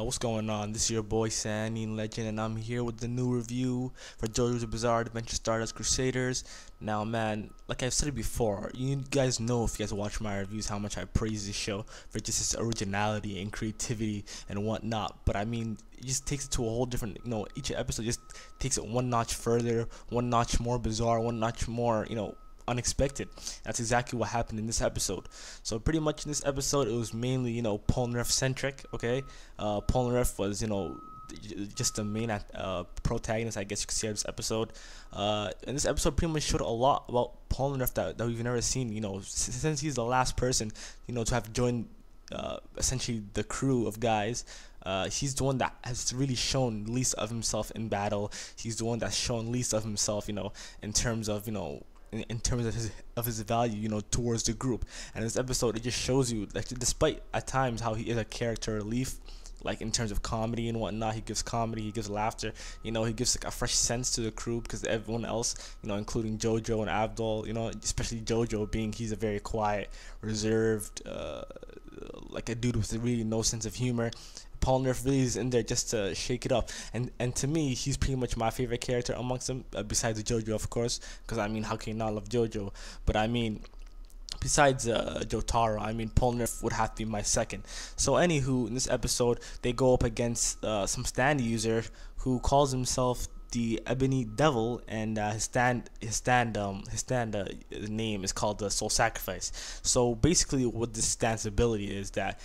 What's going on? This is your boy Sandy Legend, and I'm here with the new review for Jojo's Bizarre Adventure Stardust Crusaders. Now, man, like I've said before, you guys know if you guys watch my reviews how much I praise this show for just its originality and creativity and whatnot. But I mean, it just takes it to a whole different, each episode just takes it one notch further, one notch more bizarre, one notch more, unexpected. That's exactly what happened in this episode. So pretty much in this episode, it was mainly Polnareff centric. Okay, Polnareff was just the main protagonist, I guess you could say, of this episode. And this episode pretty much showed a lot about Polnareff that we've never seen. Since he's the last person to have joined essentially the crew of guys. He's the one that has really shown least of himself in battle. He's the one that's shown least of himself, in terms of in terms of his value, towards the group. And this episode, it just shows you, like, despite at times how he is a character relief, like in terms of comedy and whatnot, he gives comedy, he gives laughter, he gives like a fresh sense to the crew, because everyone else, including Jojo and Abdul, especially Jojo, he's a very quiet, reserved, like a dude with really no sense of humor. Polnareff really is in there just to shake it up, and to me, he's pretty much my favorite character amongst them, besides Jojo, of course, because I mean, how can you not love Jojo? But I mean, besides Jotaro, I mean, Polnareff would have to be my second. So anywho, in this episode, they go up against some stand user who calls himself the Ebony Devil, and his name is called the Soul Sacrifice. So basically, what this stand's ability is that,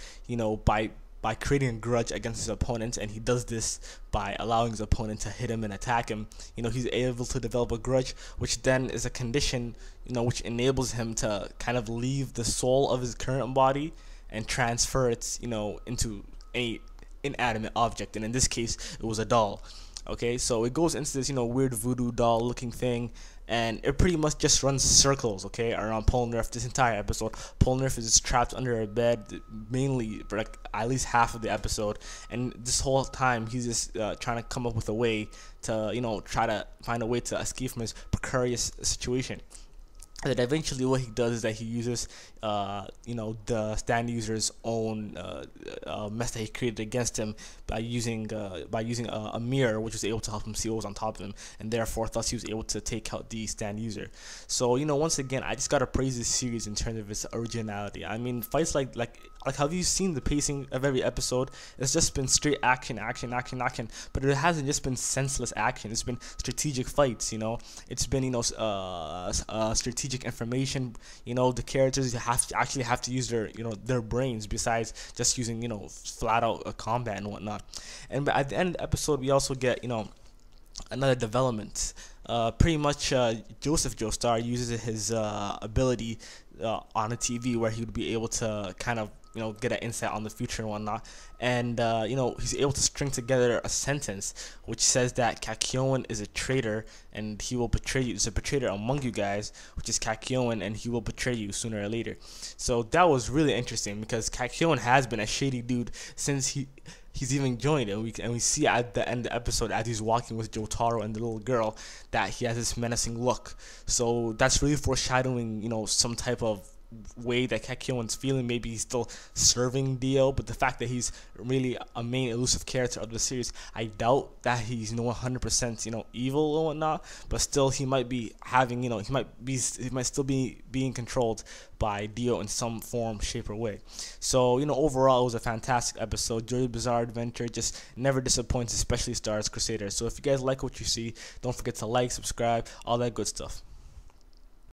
by creating a grudge against his opponent, and he does this by allowing his opponent to hit him and attack him, he's able to develop a grudge, which then is a condition, which enables him to kind of leave the soul of his current body and transfer it, into a inanimate object, and in this case, it was a doll. Okay, so it goes into this, weird voodoo doll looking thing, and it pretty much just runs circles, okay, around Polnareff this entire episode. Polnareff is just trapped under a bed, mainly for like at least half of the episode, and this whole time he's just trying to come up with a way to, try to find a way to escape from his precarious situation. And then eventually what he does is that he uses, the stand user's own mess that he created against him by using a mirror, which was able to help him see what was on top of him, and therefore thus he was able to take out the stand user. So once again, I just gotta praise this series in terms of its originality. I mean, fights like have you seen the pacing of every episode? It's just been straight action, but it hasn't just been senseless action. It's been strategic fights. It's been strategic information. The characters actually have to use their brains, besides just using flat out combat and whatnot. And at the end of the episode, we also get another development. Pretty much Joseph Joestar uses his ability on a TV, where he would be able to kind of get an insight on the future and whatnot, and he's able to string together a sentence which says that Kakyoin is a traitor, and he will betray you. There's a betrayer among you guys, which is Kakyoin, and he will betray you sooner or later. So that was really interesting, because Kakyoin has been a shady dude since he's even joined, and we see at the end of the episode, as he's walking with Jotaro and the little girl, that he has this menacing look. So that's really foreshadowing some type of way that Kakyoin's feeling. Maybe he's still serving Dio, but the fact that he's really a main elusive character of the series, I doubt that he's 100% evil or whatnot, but still he might be having he might still be being controlled by Dio in some form, shape, or way. So overall, it was a fantastic episode. Jojo's Bizarre Adventure just never disappoints, especially Stardust Crusaders. So if you guys like what you see, don't forget to like, subscribe, all that good stuff.